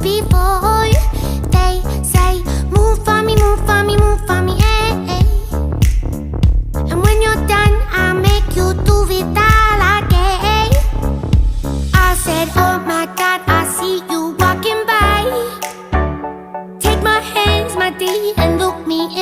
before. They say, move for me, move for me, move for me, eh, eh. And when you're done, I'll make you do it all again. I said, oh my God, I see you walking by. Take my hands, my dear, and look me in